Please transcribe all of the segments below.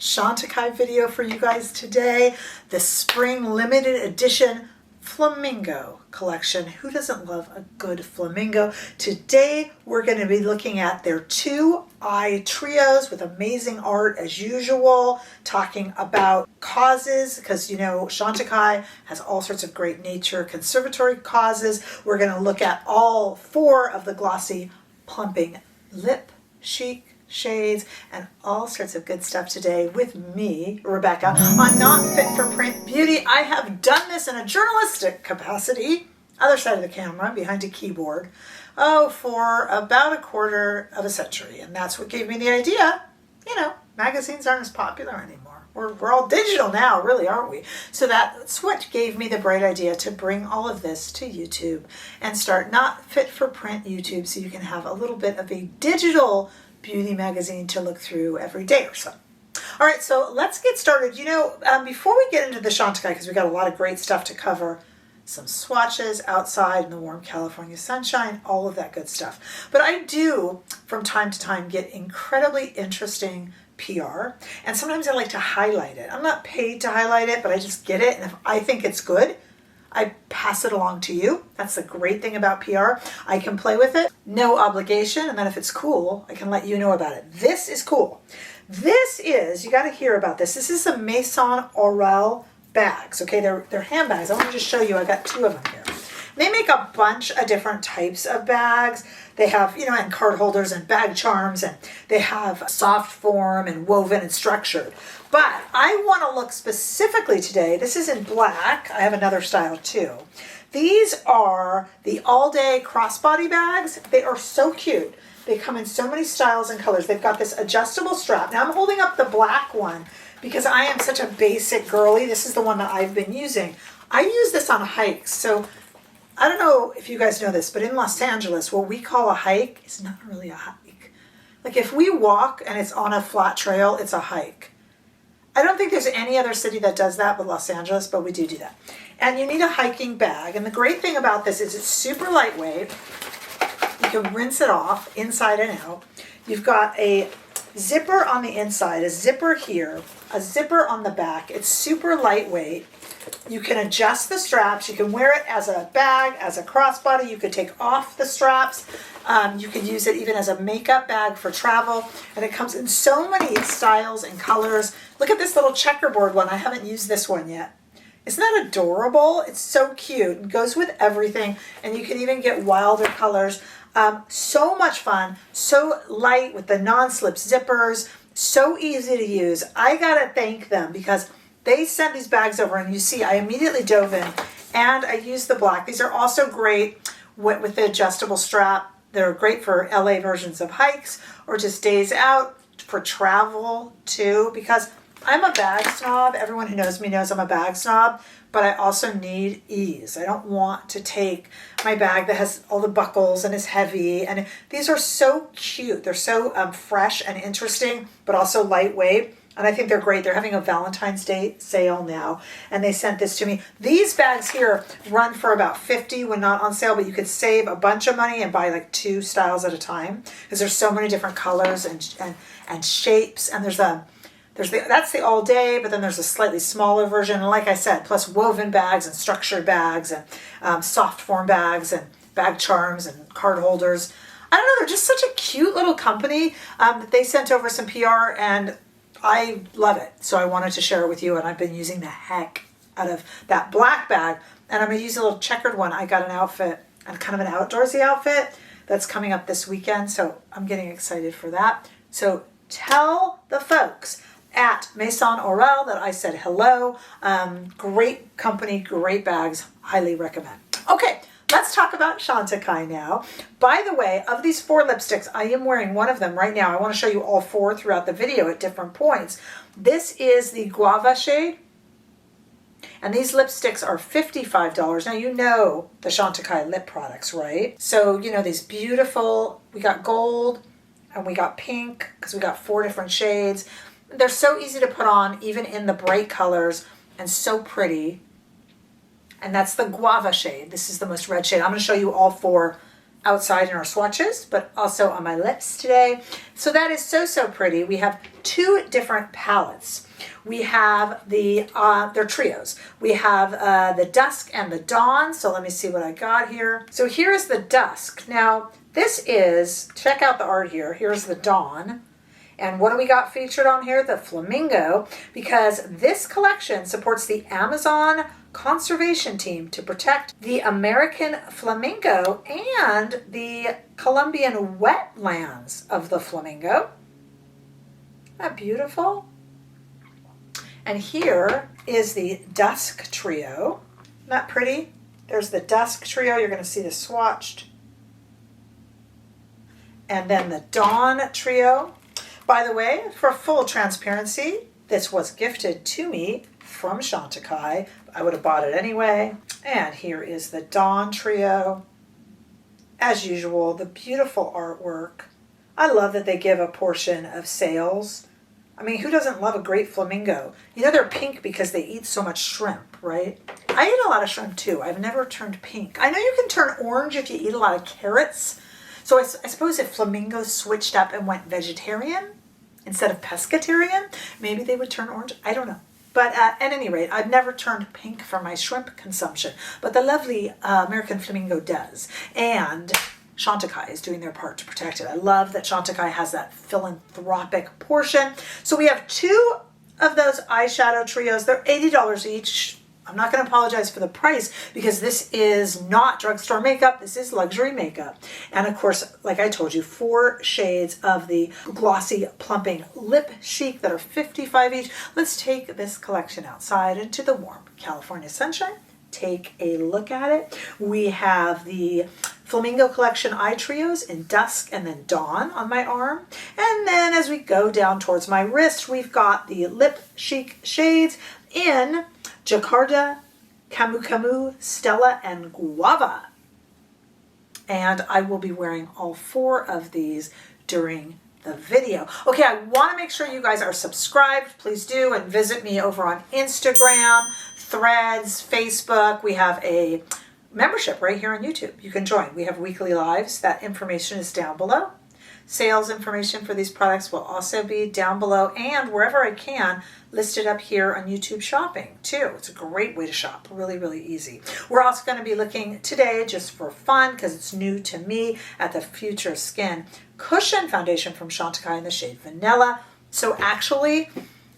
Chantecaille video for you guys today. The spring limited edition Flamingo collection. Who doesn't love a good flamingo? Today we're going to be looking at their 2-eye trios with amazing art as usual, talking about causes because you know Chantecaille has all sorts of great nature conservatory causes. We're going to look at all 4 of the glossy plumping lip chic shades and all sorts of good stuff today with me, Rebecca, on Not Fit for Print Beauty. I have done this in a journalistic capacity, other side of the camera, behind a keyboard, for about a quarter of a century. And that's what gave me the idea. You know, magazines aren't as popular anymore. We're all digital now, really, aren't we? So that's what gave me the bright idea to bring all of this to YouTube and start Not Fit for Print YouTube so you can have a little bit of a digital beauty magazine to look through every day or so. All right, so let's get started. You know, before we get into the Chantecaille, because we got a lot of great stuff to cover, some swatches outside in the warm California sunshine, all of that good stuff. But I do, from time to time, get incredibly interesting PR, and sometimes I like to highlight it. I'm not paid to highlight it, but I just get it, and if I think it's good, I pass it along to you. That's the great thing about PR. I can play with it, no obligation, and then if it's cool, I can let you know about it. This is cool. This is, you got to hear about this. This is the Maison Aurel bags, okay? They're handbags. I want to just show you, I got 2 of them here. They make a bunch of different types of bags. They have, you know, and card holders and bag charms, and they have soft form and woven and structured. But I want to look specifically today, this is in black. I have another style too. These are the all-day crossbody bags. They are so cute. They come in so many styles and colors. They've got this adjustable strap. Now I'm holding up the black one because I am such a basic girly. This is the one that I've been using. I use this on hikes. So I don't know if you guys know this, but in Los Angeles, what we call a hike is not really a hike. Like if we walk and it's on a flat trail, it's a hike. I don't think there's any other city that does that but Los Angeles, but we do that. And you need a hiking bag. And the great thing about this is it's super lightweight. You can rinse it off inside and out. You've got a zipper on the inside, a zipper here, a zipper on the back. It's super lightweight. You can adjust the straps. You can wear it as a bag, as a crossbody. You could take off the straps. You could use it even as a makeup bag for travel. And it comes in so many styles and colors. Look at this little checkerboard one. I haven't used this one yet. Isn't that adorable? It's so cute. It goes with everything. And you can even get wilder colors. So much fun. So light with the non-slip zippers. So easy to use. I gotta thank them because they sent these bags over, and you see I immediately dove in and I used the black. These are also great with the adjustable strap. They're great for LA versions of hikes or just days out, for travel too, because I'm a bag snob. Everyone who knows me knows I'm a bag snob, but I also need ease. I don't want to take my bag that has all the buckles and is heavy. And these are so cute. They're so fresh and interesting, but also lightweight. And I think they're great. They're having a Valentine's Day sale now, and they sent this to me. These bags here run for about $50 when not on sale, but you could save a bunch of money and buy like 2 styles at a time because there's so many different colors and shapes. And that's the all day, but then there's a slightly smaller version. And like I said, plus woven bags and structured bags and soft form bags and bag charms and card holders. I don't know. They're just such a cute little company that they sent over some PR, and I love it, so I wanted to share it with you, and I've been using the heck out of that black bag, and I'm going to use a little checkered one. I got an outfit, and kind of an outdoorsy outfit that's coming up this weekend, so I'm getting excited for that. So tell the folks at Maison Aurel that I said hello. Great company, great bags, highly recommend. Okay. Let's talk about Chantecaille now. By the way, of these 4 lipsticks, I am wearing one of them right now. I want to show you all 4 throughout the video at different points. This is the Guava shade, and these lipsticks are $55. Now, you know the Chantecaille lip products, right? So, you know, these beautiful, we got gold and we got pink because we got 4 different shades. They're so easy to put on, even in the bright colors, and so pretty. And that's the Guava shade. This is the most red shade. I'm going to show you all 4 outside in our swatches, but also on my lips today. So that is so, so pretty. We have two different palettes. We have they're trios. We have the Dusk and the Dawn. So let me see what I got here. So here's the Dusk. Now this is, check out the art here. Here's the Dawn. And what do we got featured on here? The Flamingo, because this collection supports the Amazon conservation team to protect the American flamingo and the Colombian wetlands of the flamingo. Isn't that beautiful? And here is the Dusk Trio. Isn't that pretty? There's the Dusk Trio. You're going to see this swatched. And then the Dawn Trio. By the way, for full transparency, this was gifted to me from Chantecaille. I would have bought it anyway. And here is the Dawn Trio. As usual, the beautiful artwork. I love that they give a portion of sales. I mean, who doesn't love a great flamingo? You know, they're pink because they eat so much shrimp, right? I eat a lot of shrimp too. I've never turned pink. I know you can turn orange if you eat a lot of carrots. So I suppose if flamingos switched up and went vegetarian instead of pescatarian, maybe they would turn orange. I don't know. But at any rate, I've never turned pink for my shrimp consumption. But the lovely American flamingo does. And Chantecaille is doing their part to protect it. I love that Chantecaille has that philanthropic portion. So we have two of those eyeshadow trios. They're $80 each. I'm not going to apologize for the price because this is not drugstore makeup. This is luxury makeup. And of course, like I told you, 4 shades of the glossy plumping lip chic that are $55 each. Let's take this collection outside into the warm California sunshine. Take a look at it. We have the Flamingo Collection eye trios in Dusk and then Dawn on my arm. And then as we go down towards my wrist, we've got the lip chic shades in Jakarta, Camu Camu, Stella, and Guava. And I will be wearing all 4 of these during the video. Okay, I want to make sure you guys are subscribed. Please do, and visit me over on Instagram, Threads, Facebook. We have a membership right here on YouTube. You can join. We have weekly lives. That information is down below. Sales information for these products will also be down below, and wherever I can, listed up here on YouTube Shopping too. It's a great way to shop. Really, really easy. We're also going to be looking today, just for fun, because it's new to me, at the Future Skin Cushion Foundation from Chantecaille in the shade Vanilla. So actually,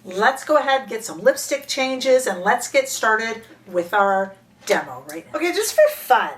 let's go ahead and get some lipstick changes, and let's get started with our demo right now. Okay, just for fun,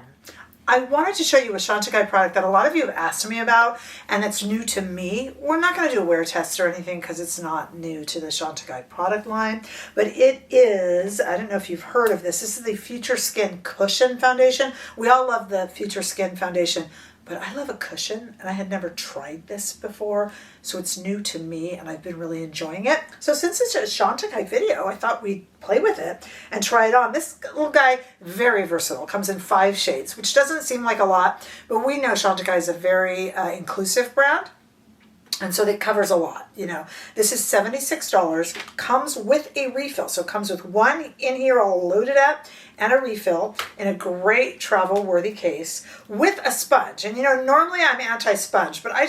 I wanted to show you a Chantecaille product that a lot of you have asked me about, and it's new to me. We're not going to do a wear test or anything because it's not new to the Chantecaille product line, but it is, I don't know if you've heard of this. This is the Future Skin Cushion Foundation. We all love the Future Skin Foundation, but I love a cushion, and I had never tried this before, so it's new to me, and I've been really enjoying it. So since it's a Chantecaille video, I thought we'd play with it and try it on. This little guy, very versatile, comes in 5 shades, which doesn't seem like a lot, but we know Chantecaille is a very inclusive brand, and so that covers a lot. You know, this is $76, comes with a refill, so it comes with one in here all loaded up, and a refill in a great travel-worthy case with a sponge. And you know, normally I'm anti-sponge, but I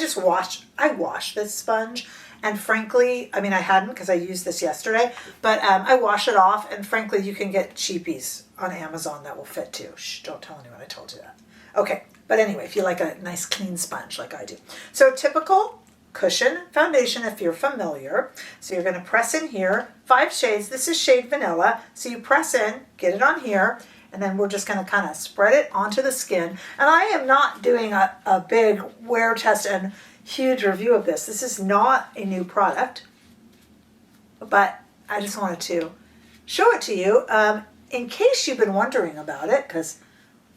wash this sponge, and frankly, I mean, I hadn't because I used this yesterday, but I wash it off, and frankly, you can get cheapies on Amazon that will fit too. Shh, don't tell anyone I told you that. Okay, but anyway, if you like a nice clean sponge like I do. So typical cushion foundation, if you're familiar. So you're going to press in here, 5 shades. This is shade Vanilla. So you press in, get it on here, and then we're just going to kind of spread it onto the skin. And I am not doing a big wear test and huge review of this. This is not a new product, but I just wanted to show it to you in case you've been wondering about it, because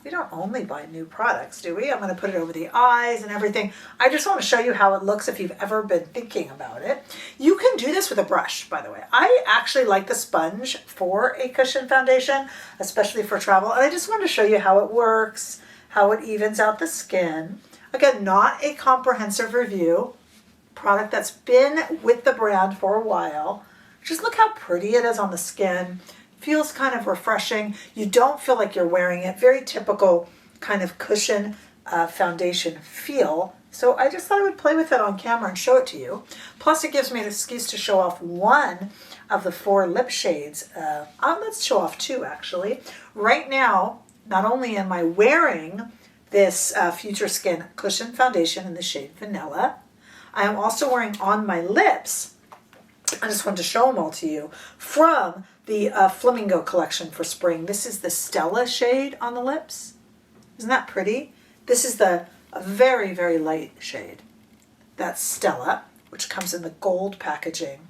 we don't only buy new products, do we? I'm going to put it over the eyes and everything. I just want to show you how it looks if you've ever been thinking about it. You can do this with a brush, by the way. I actually like the sponge for a cushion foundation, especially for travel. And I just wanted to show you how it works, how it evens out the skin. Again, not a comprehensive review. Product that's been with the brand for a while. Just look how pretty it is on the skin. Feels kind of refreshing. You don't feel like you're wearing it. Very typical kind of cushion foundation feel. So I just thought I would play with it on camera and show it to you. Plus it gives me an excuse to show off one of the 4 lip shades. Let's show off 2 actually. Right now, not only am I wearing this Future Skin Cushion Foundation in the shade Vanilla, I am also wearing on my lips, I just wanted to show them all to you, from the Flamingo collection for spring. This is the Stella shade on the lips. Isn't that pretty? This is the very, very light shade. That's Stella, which comes in the gold packaging.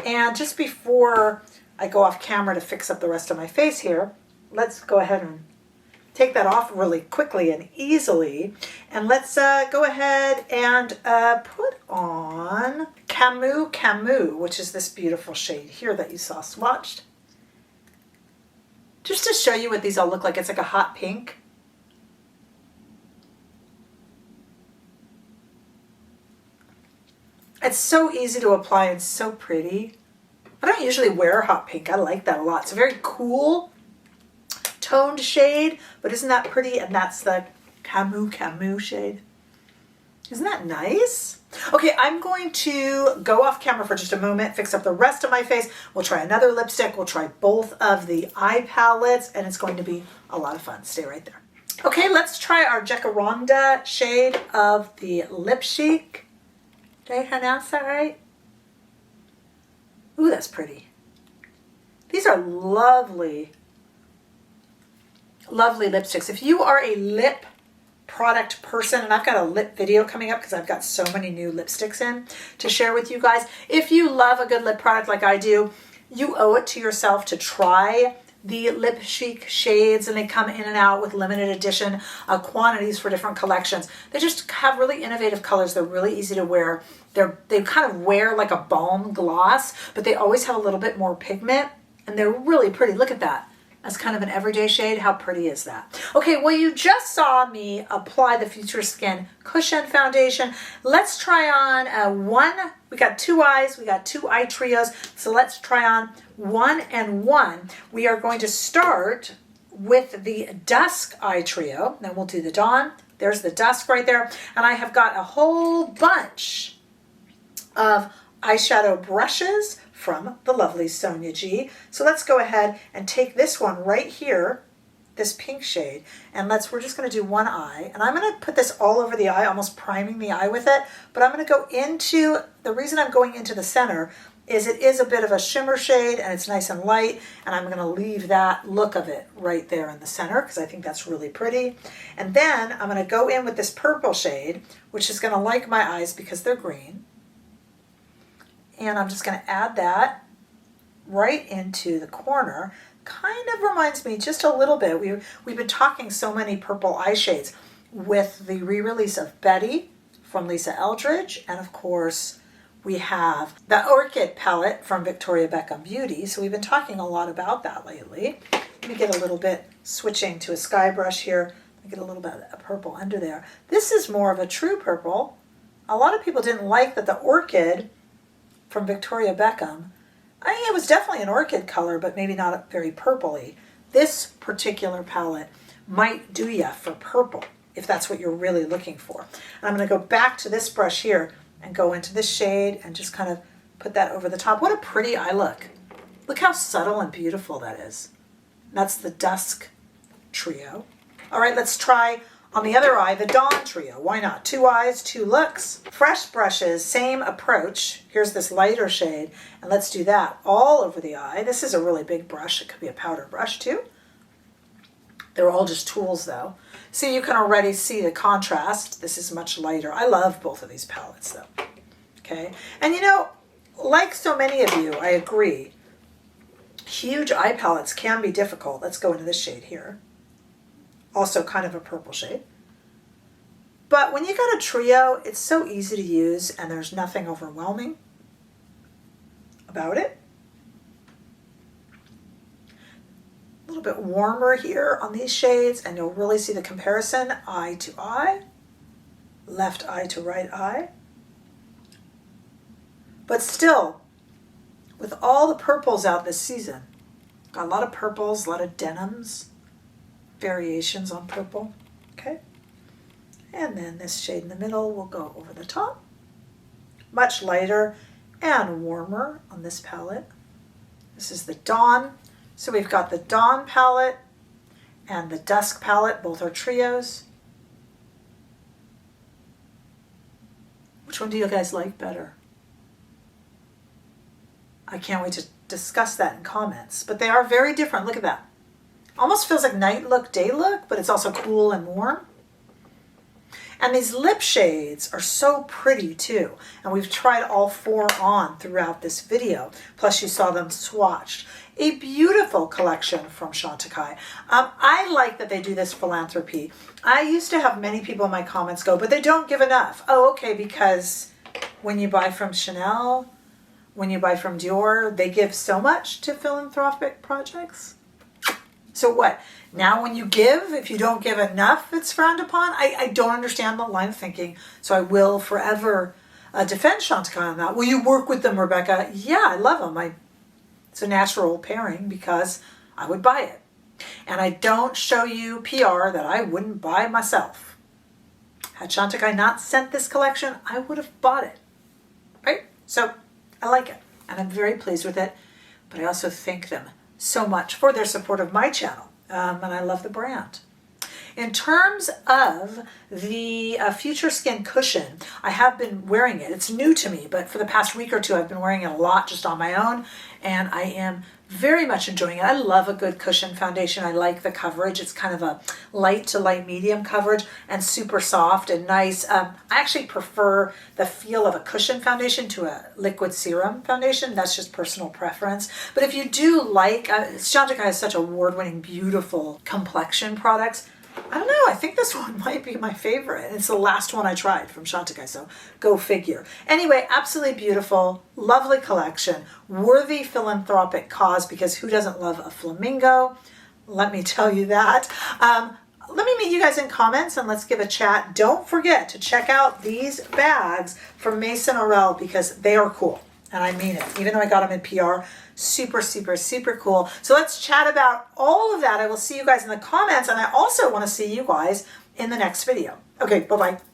And just before I go off camera to fix up the rest of my face here, let's go ahead and take that off really quickly and easily. And let's go ahead and put on Camus, which is this beautiful shade here that you saw swatched. Just to show you what these all look like, it's like a hot pink. It's so easy to apply and so pretty. I don't usually wear hot pink. I like that a lot. It's a very cool toned shade, but isn't that pretty? And that's the Camus shade. Isn't that nice? Okay, I'm going to go off camera for just a moment, fix up the rest of my face. We'll try another lipstick. We'll try both of the eye palettes, and it's going to be a lot of fun. Stay right there. Okay, let's try our Jacaranda shade of the Lip Chic. Did I pronounce that right? Ooh, that's pretty. These are lovely, lovely lipsticks. If you are a lip product person, and I've got a lip video coming up because I've got so many new lipsticks in to share with you guys. If you love a good lip product like I do, you owe it to yourself to try the Lip Chic shades, and they come in and out with limited edition quantities for different collections. They just have really innovative colors. They're really easy to wear. They kind of wear like a balm gloss, but they always have a little bit more pigment, and they're really pretty. Look at that. That's kind of an everyday shade. How pretty is that? Okay, well, you just saw me apply the Future Skin Cushion Foundation. Let's try on one. We got 2 eyes. We got 2 eye trios. So let's try on 1 and 1. We are going to start with the Dusk eye trio. Then we'll do the Dawn. There's the Dusk right there. And I have got a whole bunch of eyeshadow brushes from the lovely Sonia G. So let's go ahead and take this one right here, this pink shade, and we're just going to do one eye. And I'm going to put this all over the eye, almost priming the eye with it. But I'm going to go into, the reason I'm going into the center is it is a bit of a shimmer shade and it's nice and light, and I'm going to leave that look of it right there in the center because I think that's really pretty. And then I'm going to go in with this purple shade, which is going to like my eyes because they're green. And I'm just going to add that right into the corner. Kind of reminds me just a little bit. We've been talking so many purple eye shades with the re-release of Betty from Lisa Eldridge. And of course, we have the Orchid palette from Victoria Beckham Beauty. So we've been talking a lot about that lately. Let me get a little bit, switching to a sky brush here. Let me get a little bit of purple under there. This is more of a true purple. A lot of people didn't like that the Orchid from Victoria Beckham, I think it was definitely an orchid color, but maybe not very purpley. This particular palette might do ya for purple, if that's what you're really looking for. And I'm going to go back to this brush here and go into this shade and just kind of put that over the top. What a pretty eye look. Look how subtle and beautiful that is. That's the Dusk trio. All right, let's try on the other eye, the Dawn trio. Why not? 2 eyes, 2 looks. Fresh brushes, same approach. Here's this lighter shade, and let's do that all over the eye. This is a really big brush. It could be a powder brush too. They're all just tools though. So you can already see the contrast. This is much lighter. I love both of these palettes though. Okay, and you know, like so many of you, I agree, huge eye palettes can be difficult. Let's go into this shade here. Also kind of a purple shade. But when you got a trio, it's so easy to use and there's nothing overwhelming about it. A little bit warmer here on these shades, and you'll really see the comparison eye to eye, left eye to right eye. But still, with all the purples out this season, got a lot of purples, a lot of denims, variations on purple, okay? And then this shade in the middle will go over the top. Much lighter and warmer on this palette. This is the Dawn. So we've got the Dawn palette and the Dusk palette. Both are trios. Which one do you guys like better? I can't wait to discuss that in comments. But they are very different. Look at that. Almost feels like night look, day look, but it's also cool and warm. And these lip shades are so pretty too. And we've tried all 4 on throughout this video. Plus you saw them swatched. A beautiful collection from Chantecaille. I like that they do this philanthropy. I used to have many people in my comments go, but they don't give enough. Oh, okay, because when you buy from Chanel, when you buy from Dior, they give so much to philanthropic projects. So what? Now when you give, if you don't give enough, it's frowned upon? I don't understand the line of thinking, so I will forever defend Chantecaille on that. Will you work with them, Rebecca? Yeah, I love them. It's a natural pairing because I would buy it. And I don't show you PR that I wouldn't buy myself. Had Chantecaille not sent this collection, I would have bought it. Right? So I like it, and I'm very pleased with it. But I also thank them so much for their support of my channel, and I love the brand. In terms of the Future Skin cushion, I have been wearing it. It's new to me, but for the past week or two, I've been wearing it a lot just on my own, and I am very much enjoying it. I love a good cushion foundation. I like the coverage. It's kind of a light to light medium coverage and super soft and nice. I actually prefer the feel of a cushion foundation to a liquid serum foundation. That's just personal preference. But if you do like, Chantecaille has such award-winning, beautiful complexion products. I don't know, I think this one might be my favorite. It's the last one I tried from Chantecaille, so go figure. Anyway, absolutely beautiful, lovely collection, worthy philanthropic cause, because who doesn't love a flamingo? Let me tell you that. Let me meet you guys in comments and let's give a chat. Don't forget to check out these bags from Maison Aurel because they are cool. And I mean it, even though I got them in PR. Super, super, super cool. So let's chat about all of that. I will see you guys in the comments, and I also want to see you guys in the next video. Okay, bye-bye.